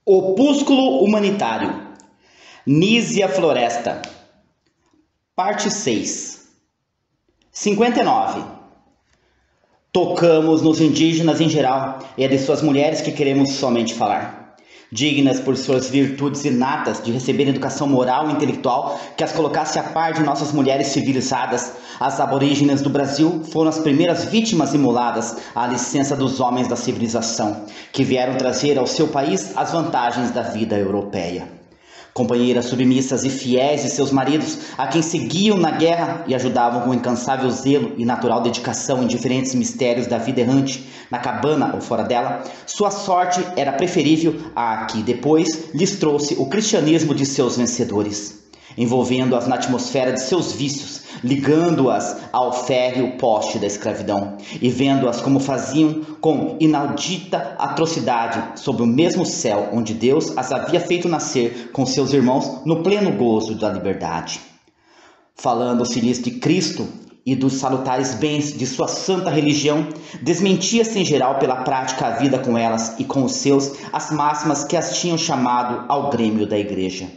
Opúsculo Humanitário, Nízia Floresta, Parte 6. 59. Tocamos nos indígenas em geral, e é de suas mulheres que queremos somente falar. Dignas por suas virtudes inatas de receber educação moral e intelectual que as colocasse a par de nossas mulheres civilizadas, as aborígenes do Brasil foram as primeiras vítimas imoladas à licença dos homens da civilização, que vieram trazer ao seu país as vantagens da vida europeia. Companheiras submissas e fiéis de seus maridos, a quem seguiam na guerra e ajudavam com incansável zelo e natural dedicação em diferentes mistérios da vida errante, na cabana ou fora dela, sua sorte era preferível à que depois lhes trouxe o cristianismo de seus vencedores, envolvendo-as na atmosfera de seus vícios, ligando-as ao férreo poste da escravidão e vendo-as como faziam com inaudita atrocidade sob o mesmo céu onde Deus as havia feito nascer com seus irmãos no pleno gozo da liberdade. Falando-se-lhes de Cristo e dos salutares bens de sua santa religião, desmentia-se em geral pela prática a vida com elas e com os seus as máximas que as tinham chamado ao grêmio da igreja.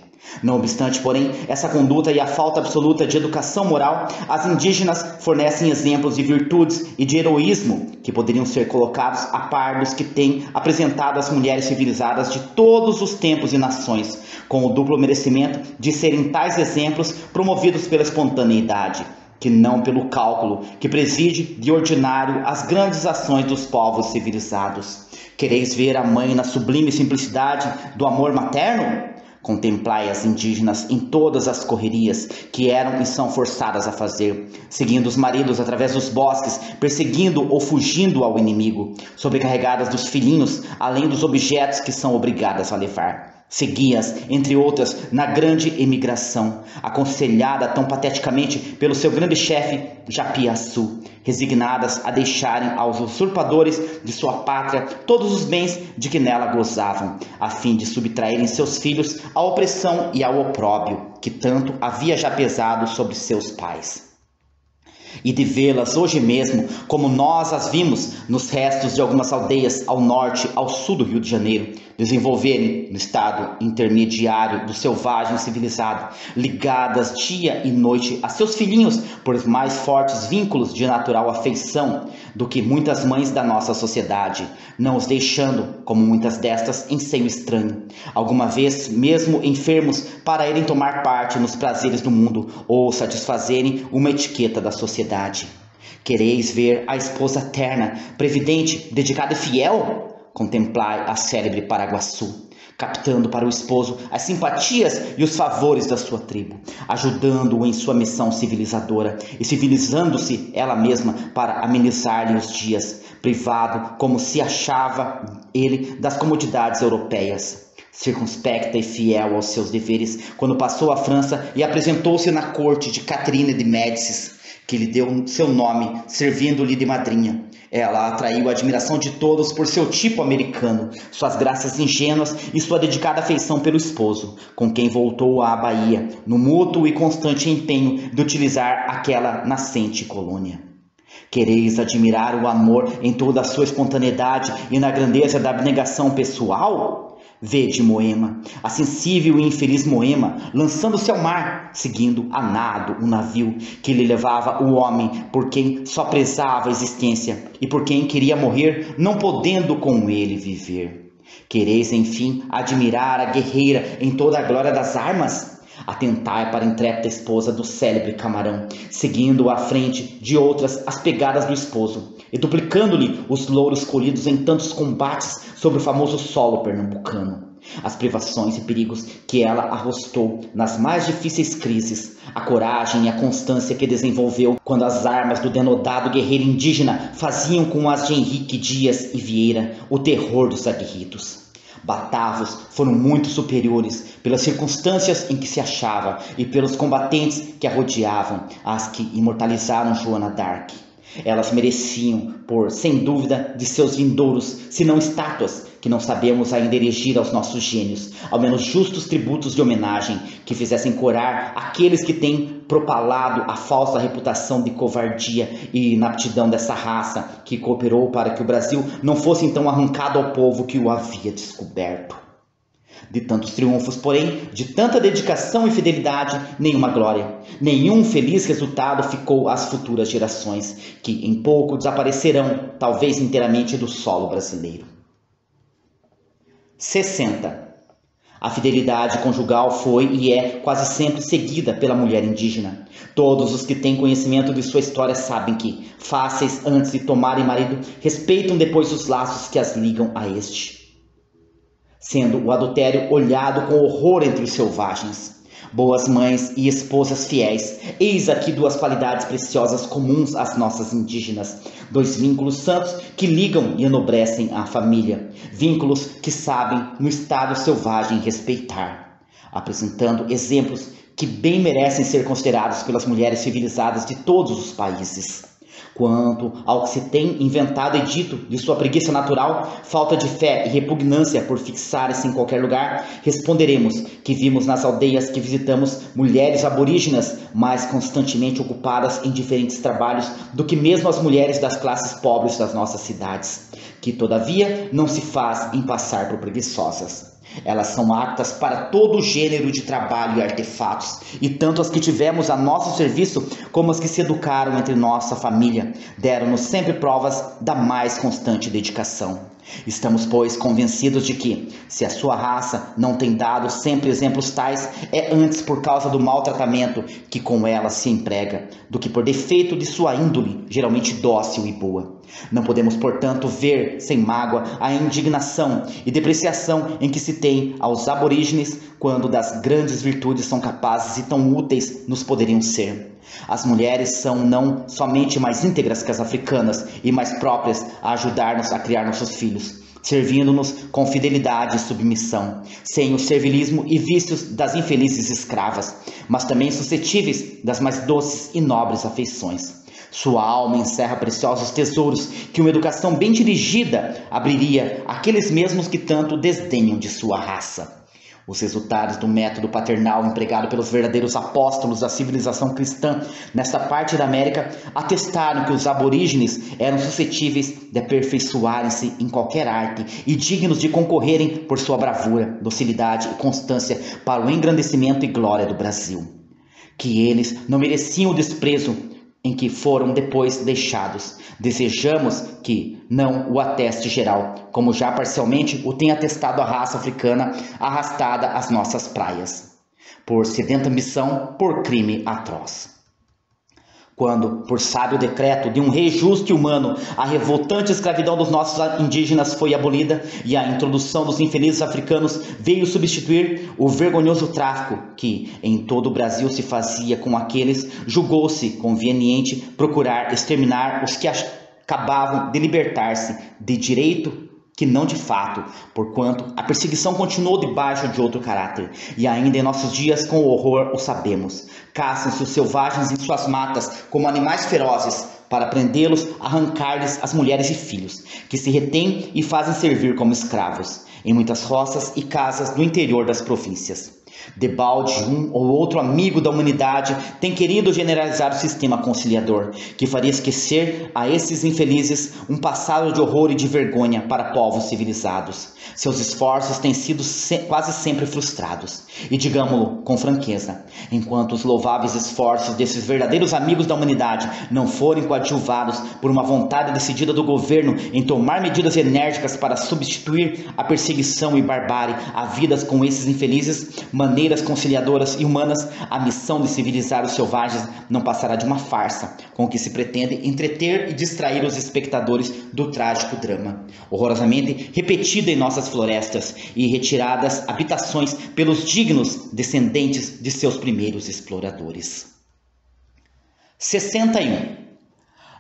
Não obstante, porém, essa conduta e a falta absoluta de educação moral, as indígenas fornecem exemplos de virtudes e de heroísmo que poderiam ser colocados a par dos que têm apresentado as mulheres civilizadas de todos os tempos e nações, com o duplo merecimento de serem tais exemplos promovidos pela espontaneidade, que não pelo cálculo, que preside de ordinário as grandes ações dos povos civilizados. Quereis ver a mãe na sublime simplicidade do amor materno? Contemplai as indígenas em todas as correrias que eram e são forçadas a fazer, seguindo os maridos através dos bosques, perseguindo ou fugindo ao inimigo, sobrecarregadas dos filhinhos, além dos objetos que são obrigadas a levar. Segui-as, entre outras, na grande emigração, aconselhada tão pateticamente pelo seu grande chefe, Japiaçu, resignadas a deixarem aos usurpadores de sua pátria todos os bens de que nela gozavam, a fim de subtraírem seus filhos à opressão e ao opróbrio, que tanto havia já pesado sobre seus pais. E de vê-las hoje mesmo, como nós as vimos nos restos de algumas aldeias ao norte, ao sul do Rio de Janeiro, desenvolverem no estado intermediário do selvagem civilizado, ligadas dia e noite a seus filhinhos por mais fortes vínculos de natural afeição do que muitas mães da nossa sociedade, não os deixando, como muitas destas, em seio estranho, alguma vez mesmo enfermos para irem tomar parte nos prazeres do mundo ou satisfazerem uma etiqueta da sociedade. Quereis ver a esposa terna, previdente, dedicada e fiel? Contemplai a célebre Paraguaçu, captando para o esposo as simpatias e os favores da sua tribo, ajudando-o em sua missão civilizadora e civilizando-se ela mesma para amenizar-lhe os dias, privado como se achava ele das comodidades europeias. Circunspecta e fiel aos seus deveres, quando passou à França e apresentou-se na corte de Catherine de Médicis, que lhe deu seu nome, servindo-lhe de madrinha. Ela atraiu a admiração de todos por seu tipo americano, suas graças ingênuas e sua dedicada afeição pelo esposo, com quem voltou à Bahia, no mútuo e constante empenho de utilizar aquela nascente colônia. Quereis admirar o amor em toda a sua espontaneidade e na grandeza da abnegação pessoal? Vede Moema, a sensível e infeliz Moema, lançando-se ao mar, seguindo a nado o navio que lhe levava o homem por quem só prezava a existência e por quem queria morrer, não podendo com ele viver. Quereis, enfim, admirar a guerreira em toda a glória das armas? Atentai para a intrépida esposa do célebre Camarão, seguindo à frente de outras as pegadas do esposo, e duplicando-lhe os louros colhidos em tantos combates sobre o famoso solo pernambucano. As privações e perigos que ela arrostou nas mais difíceis crises, a coragem e a constância que desenvolveu quando as armas do denodado guerreiro indígena faziam com as de Henrique Dias e Vieira o terror dos aguerridos. Batavos foram muito superiores pelas circunstâncias em que se achava e pelos combatentes que a rodeavam, às que imortalizaram Joana d'Arc. Elas mereciam, por sem dúvida, de seus vindouros, se não estátuas, que não sabemos ainda erigir aos nossos gênios, ao menos justos tributos de homenagem, que fizessem corar aqueles que têm propalado a falsa reputação de covardia e inaptidão dessa raça, que cooperou para que o Brasil não fosse então arrancado ao povo que o havia descoberto. De tantos triunfos, porém, de tanta dedicação e fidelidade, nenhuma glória, nenhum feliz resultado ficou às futuras gerações, que em pouco desaparecerão, talvez inteiramente, do solo brasileiro. 60. A fidelidade conjugal foi e é quase sempre seguida pela mulher indígena. Todos os que têm conhecimento de sua história sabem que, fáceis antes de tomarem marido, respeitam depois os laços que as ligam a este, sendo o adultério olhado com horror entre os selvagens. Boas mães e esposas fiéis, eis aqui duas qualidades preciosas comuns às nossas indígenas, dois vínculos santos que ligam e enobrecem a família, vínculos que sabem no estado selvagem respeitar, apresentando exemplos que bem merecem ser considerados pelas mulheres civilizadas de todos os países. Quanto ao que se tem inventado e dito de sua preguiça natural, falta de fé e repugnância por fixar-se em qualquer lugar, responderemos que vimos nas aldeias que visitamos mulheres aborígenas mais constantemente ocupadas em diferentes trabalhos do que mesmo as mulheres das classes pobres das nossas cidades, que todavia não se faz em passar por preguiçosas. Elas são aptas para todo o gênero de trabalho e artefatos, e tanto as que tivemos a nosso serviço como as que se educaram entre nossa família deram-nos sempre provas da mais constante dedicação. Estamos, pois, convencidos de que, se a sua raça não tem dado sempre exemplos tais, é antes por causa do maltratamento que com ela se emprega, do que por defeito de sua índole, geralmente dócil e boa. Não podemos, portanto, ver sem mágoa a indignação e depreciação em que se tem aos aborígenes quando das grandes virtudes são capazes e tão úteis nos poderiam ser. As mulheres são não somente mais íntegras que as africanas e mais próprias a ajudar-nos a criar nossos filhos, servindo-nos com fidelidade e submissão, sem o servilismo e vícios das infelizes escravas, mas também suscetíveis das mais doces e nobres afeições. Sua alma encerra preciosos tesouros que uma educação bem dirigida abriria àqueles mesmos que tanto desdenham de sua raça. Os resultados do método paternal empregado pelos verdadeiros apóstolos da civilização cristã nesta parte da América atestaram que os aborígenes eram suscetíveis de aperfeiçoarem-se em qualquer arte e dignos de concorrerem por sua bravura, docilidade e constância para o engrandecimento e glória do Brasil. Que eles não mereciam o desprezo em que foram depois deixados. Desejamos que não o ateste geral, como já parcialmente o tem atestado a raça africana arrastada às nossas praias, por sedenta ambição, por crime atroz. Quando, por sábio decreto de um rei justo e humano, a revoltante escravidão dos nossos indígenas foi abolida e a introdução dos infelizes africanos veio substituir o vergonhoso tráfico que em todo o Brasil se fazia com aqueles, julgou-se conveniente procurar exterminar os que acabavam de libertar-se de direito que não de fato, porquanto a perseguição continuou debaixo de outro caráter, e ainda em nossos dias com horror o sabemos. Caçam-se os selvagens em suas matas como animais ferozes, para prendê-los, arrancar-lhes as mulheres e filhos, que se retêm e fazem servir como escravos, em muitas roças e casas do interior das províncias. Debalde, um ou outro amigo da humanidade tem querido generalizar o sistema conciliador, que faria esquecer a esses infelizes um passado de horror e de vergonha para povos civilizados. Seus esforços têm sido quase sempre frustrados. E digamo-lo com franqueza, enquanto os louváveis esforços desses verdadeiros amigos da humanidade não forem coadjuvados por uma vontade decidida do governo em tomar medidas enérgicas para substituir a perseguição e barbárie havidas com esses infelizes, maneiras conciliadoras e humanas, a missão de civilizar os selvagens não passará de uma farsa, com que se pretende entreter e distrair os espectadores do trágico drama, horrorosamente repetido em nossas florestas e retiradas habitações pelos dignos descendentes de seus primeiros exploradores. 61.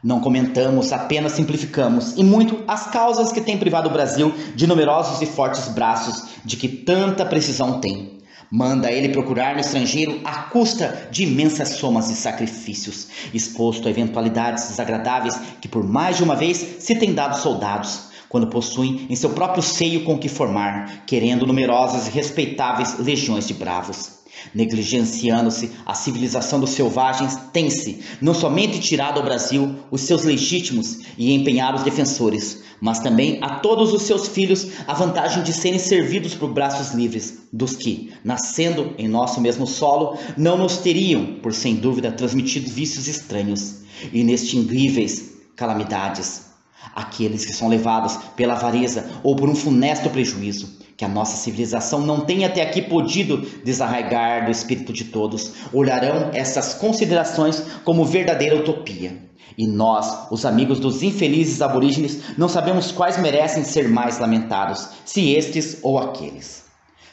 Não comentamos, apenas simplificamos, e muito, as causas que têm privado o Brasil de numerosos e fortes braços de que tanta precisão tem. Manda ele procurar no estrangeiro à custa de imensas somas e sacrifícios, exposto a eventualidades desagradáveis que por mais de uma vez se tem dado soldados, quando possuem em seu próprio seio com que formar, querendo numerosas e respeitáveis legiões de bravos. Negligenciando-se a civilização dos selvagens, tem-se não somente tirado ao Brasil os seus legítimos e empenhados defensores, mas também a todos os seus filhos a vantagem de serem servidos por braços livres dos que, nascendo em nosso mesmo solo, não nos teriam, por sem dúvida, transmitido vícios estranhos, inextinguíveis calamidades. Aqueles que são levados pela avareza ou por um funesto prejuízo, que a nossa civilização não tem até aqui podido desarraigar do espírito de todos, olharão essas considerações como verdadeira utopia. E nós, os amigos dos infelizes aborígenes, não sabemos quais merecem ser mais lamentados, se estes ou aqueles.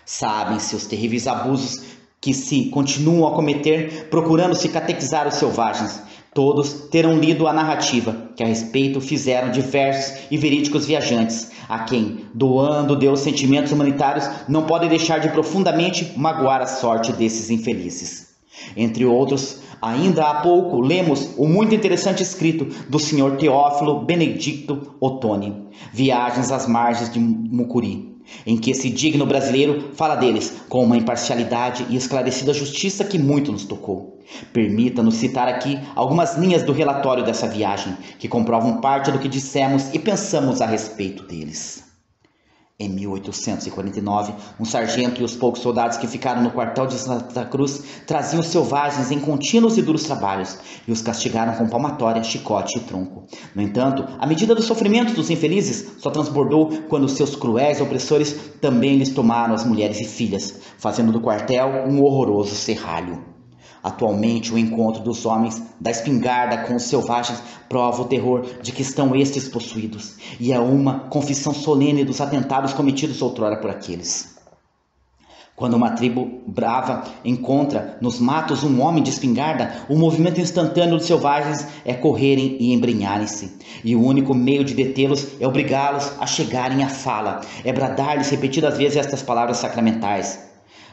Sabem-se os terríveis abusos que se continuam a cometer, procurando se catequizar os selvagens. Todos terão lido a narrativa que a respeito fizeram diversos e verídicos viajantes, a quem, doando Deus sentimentos humanitários, não podem deixar de profundamente magoar a sorte desses infelizes. Entre outros, ainda há pouco lemos o muito interessante escrito do Sr. Teófilo Benedicto Ottoni, Viagens às Margens de Mucuri, em que esse digno brasileiro fala deles com uma imparcialidade e esclarecida justiça que muito nos tocou. Permita-nos citar aqui algumas linhas do relatório dessa viagem, que comprovam parte do que dissemos e pensamos a respeito deles. Em 1849, um sargento e os poucos soldados que ficaram no quartel de Santa Cruz traziam os selvagens em contínuos e duros trabalhos e os castigaram com palmatória, chicote e tronco. No entanto, a medida dos sofrimentos dos infelizes só transbordou quando seus cruéis opressores também lhes tomaram as mulheres e filhas, fazendo do quartel um horroroso serralho. Atualmente, o encontro dos homens da espingarda com os selvagens prova o terror de que estão estes possuídos, e é uma confissão solene dos atentados cometidos outrora por aqueles. Quando uma tribo brava encontra nos matos um homem de espingarda, o movimento instantâneo dos selvagens é correrem e embrenharem-se, e o único meio de detê-los é obrigá-los a chegarem à fala, é bradar-lhes repetidas vezes estas palavras sacramentais: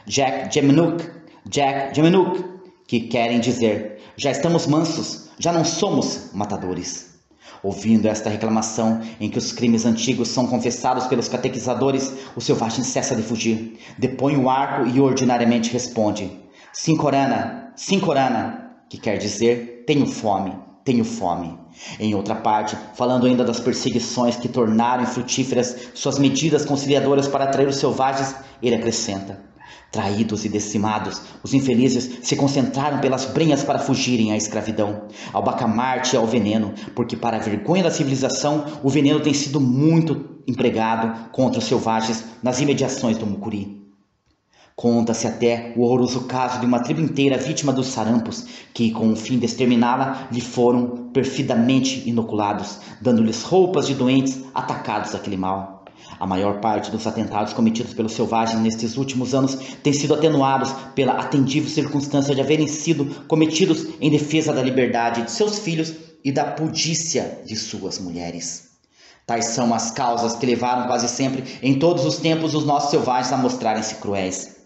Jack Jemenuk, Jack Jemenuk, que querem dizer: já estamos mansos, já não somos matadores. Ouvindo esta reclamação em que os crimes antigos são confessados pelos catequizadores, o selvagem cessa de fugir, depõe o arco e ordinariamente responde: Sincorana, Sincorana, que quer dizer: tenho fome, tenho fome. Em outra parte, falando ainda das perseguições que tornaram infrutíferas suas medidas conciliadoras para atrair os selvagens, ele acrescenta: traídos e decimados, os infelizes se concentraram pelas brenhas para fugirem à escravidão, ao bacamarte e ao veneno, porque para a vergonha da civilização, o veneno tem sido muito empregado contra os selvagens nas imediações do Mucuri. Conta-se até o horroroso caso de uma tribo inteira vítima dos sarampos, que, com o fim de exterminá-la, lhe foram perfidamente inoculados, dando-lhes roupas de doentes atacados daquele mal. A maior parte dos atentados cometidos pelos selvagens nestes últimos anos têm sido atenuados pela atendível circunstância de haverem sido cometidos em defesa da liberdade de seus filhos e da pudícia de suas mulheres. Tais são as causas que levaram quase sempre, em todos os tempos, os nossos selvagens a mostrarem-se cruéis.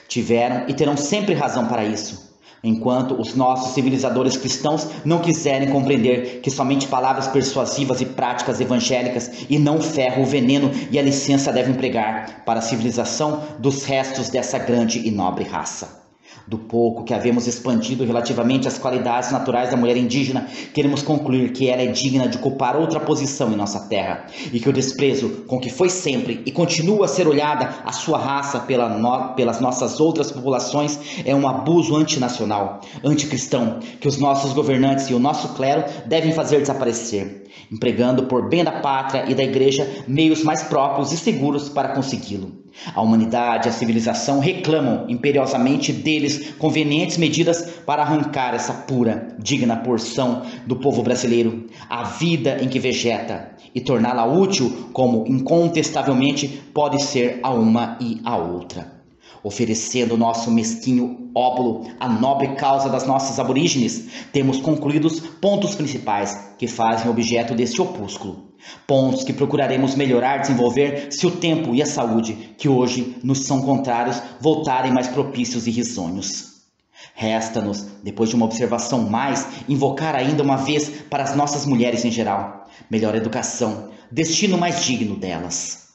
Tiveram e terão sempre razão para isso, enquanto os nossos civilizadores cristãos não quiserem compreender que somente palavras persuasivas e práticas evangélicas e não o ferro, o veneno e a licença devem pregar para a civilização dos restos dessa grande e nobre raça. Do pouco que havemos expandido relativamente às qualidades naturais da mulher indígena, queremos concluir que ela é digna de ocupar outra posição em nossa terra, e que o desprezo com que foi sempre e continua a ser olhada a sua raça pelas nossas outras populações é um abuso antinacional, anticristão, que os nossos governantes e o nosso clero devem fazer desaparecer, empregando por bem da pátria e da igreja meios mais próprios e seguros para consegui-lo. A humanidade e a civilização reclamam imperiosamente deles convenientes medidas para arrancar essa pura, digna porção do povo brasileiro, a vida em que vegeta, e torná-la útil como incontestavelmente pode ser a uma e a outra. Oferecendo nosso mesquinho óbolo à nobre causa das nossas aborígenes, temos concluído os pontos principais que fazem objeto deste opúsculo. Pontos que procuraremos melhorar, desenvolver, se o tempo e a saúde, que hoje nos são contrários, voltarem mais propícios e risonhos. Resta-nos, depois de uma observação mais, invocar ainda uma vez para as nossas mulheres em geral, melhor educação, destino mais digno delas.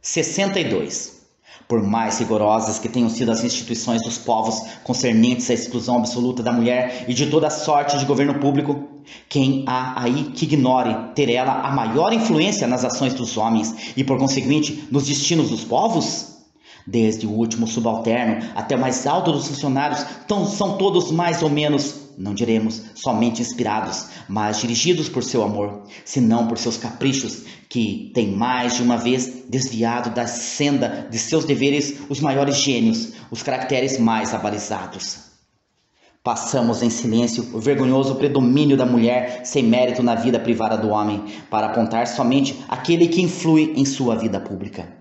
62. Por mais rigorosas que tenham sido as instituições dos povos concernentes à exclusão absoluta da mulher e de toda sorte de governo público, quem há aí que ignore ter ela a maior influência nas ações dos homens e, por conseguinte, nos destinos dos povos? Desde o último subalterno até o mais alto dos funcionários, são todos mais ou menos, não diremos somente inspirados, mas dirigidos por seu amor, se não por seus caprichos, que têm mais de uma vez desviado da senda de seus deveres os maiores gênios, os caracteres mais abalizados. Passamos em silêncio o vergonhoso predomínio da mulher sem mérito na vida privada do homem, para apontar somente aquele que influi em sua vida pública.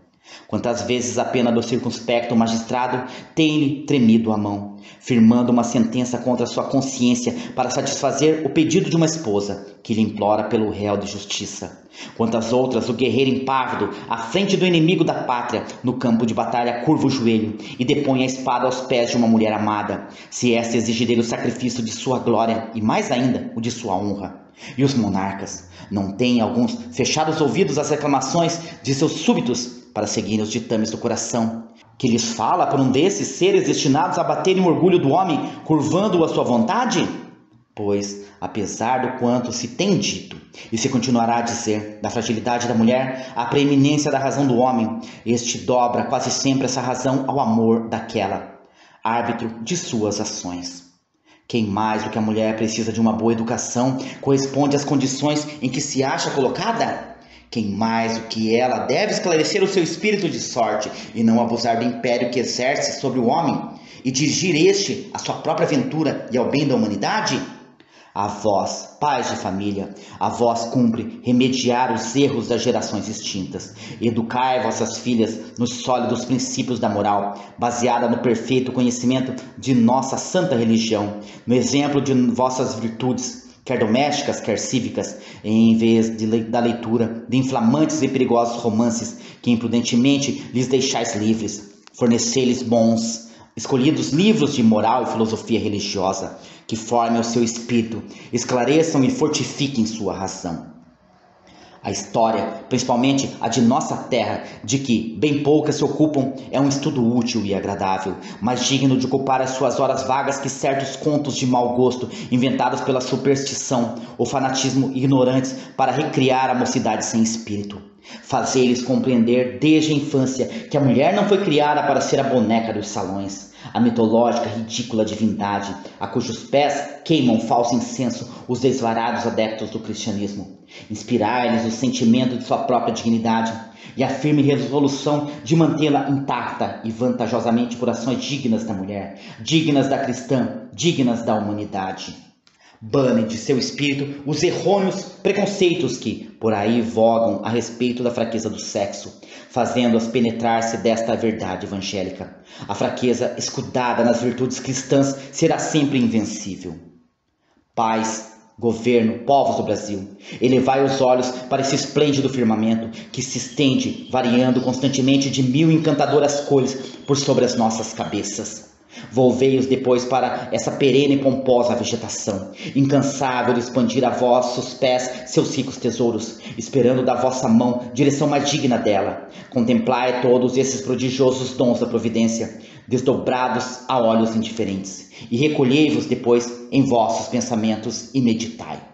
Quantas vezes a pena do circunspecto magistrado tem-lhe tremido a mão, firmando uma sentença contra sua consciência para satisfazer o pedido de uma esposa que lhe implora pelo réu de justiça. Quantas outras o guerreiro impávido, à frente do inimigo da pátria, no campo de batalha curva o joelho e depõe a espada aos pés de uma mulher amada, se esta exigir dele o sacrifício de sua glória e mais ainda o de sua honra. E os monarcas não têm alguns fechado os ouvidos às reclamações de seus súbitos para seguirem os ditames do coração, que lhes fala por um desses seres destinados a baterem o orgulho do homem, curvando-o à sua vontade? Pois, apesar do quanto se tem dito, e se continuará a dizer, da fragilidade da mulher, a preeminência da razão do homem, este dobra quase sempre essa razão ao amor daquela, árbitro de suas ações. Quem mais do que a mulher precisa de uma boa educação corresponde às condições em que se acha colocada? Quem mais do que ela deve esclarecer o seu espírito de sorte e não abusar do império que exerce sobre o homem e dirigir este à sua própria ventura e ao bem da humanidade? A vós, pais de família, a vós cumpre remediar os erros das gerações extintas. Educai vossas filhas nos sólidos princípios da moral, baseada no perfeito conhecimento de nossa santa religião, no exemplo de vossas virtudes, quer domésticas, quer cívicas, em vez da leitura de inflamantes e perigosos romances que imprudentemente lhes deixais livres. Fornecei-lhes bons, escolhidos livros de moral e filosofia religiosa, que formem o seu espírito, esclareçam e fortifiquem sua razão. A história, principalmente a de nossa terra, de que bem poucas se ocupam, é um estudo útil e agradável, mas digno de ocupar as suas horas vagas que certos contos de mau gosto, inventados pela superstição ou fanatismo ignorantes para recriar a mocidade sem espírito. Fazei-lhes compreender desde a infância que a mulher não foi criada para ser a boneca dos salões, a mitológica ridícula divindade, a cujos pés queimam falso incenso os desvarados adeptos do cristianismo. Inspirai-lhes o sentimento de sua própria dignidade e a firme resolução de mantê-la intacta e vantajosamente por ações dignas da mulher, dignas da cristã, dignas da humanidade. Bane de seu espírito os errôneos preconceitos que por aí vogam a respeito da fraqueza do sexo, fazendo-as penetrar-se desta verdade evangélica. A fraqueza escudada nas virtudes cristãs será sempre invencível. Paz, governo, povos do Brasil, elevai os olhos para esse esplêndido firmamento que se estende, variando constantemente de mil encantadoras cores por sobre as nossas cabeças. Volvei-os depois para essa perene e pomposa vegetação, incansável de expandir a vossos pés seus ricos tesouros, esperando da vossa mão direção mais digna dela. Contemplai todos esses prodigiosos dons da providência, desdobrados a olhos indiferentes, e recolhei-vos depois em vossos pensamentos e meditai.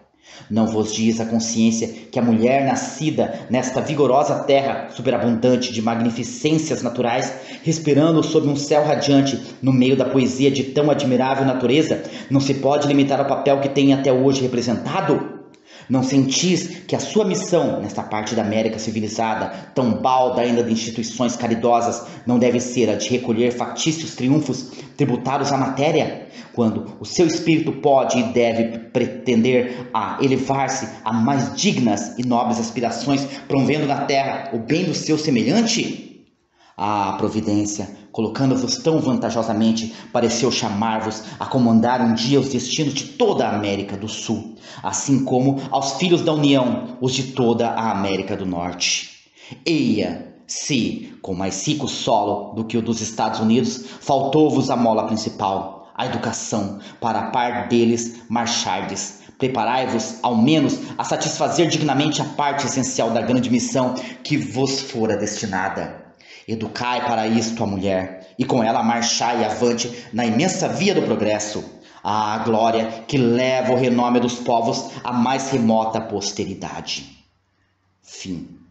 Não vos diz a consciência que a mulher nascida nesta vigorosa terra superabundante de magnificências naturais, respirando sob um céu radiante no meio da poesia de tão admirável natureza, não se pode limitar ao papel que tem até hoje representado? Não sentis que a sua missão nesta parte da América civilizada, tão balda ainda de instituições caridosas, não deve ser a de recolher factícios triunfos tributados à matéria, quando o seu espírito pode e deve pretender a elevar-se a mais dignas e nobres aspirações, promovendo na terra o bem do seu semelhante? A providência, colocando-vos tão vantajosamente, pareceu chamar-vos a comandar um dia os destinos de toda a América do Sul, assim como aos filhos da União, os de toda a América do Norte. Eia, se, com mais rico solo do que o dos Estados Unidos, faltou-vos a mola principal, a educação, para a par deles marchardes. Preparai-vos, ao menos, a satisfazer dignamente a parte essencial da grande missão que vos fora destinada. Educai para isto a mulher, e com ela marchai avante na imensa via do progresso, à glória que leva o renome dos povos à mais remota posteridade. Fim.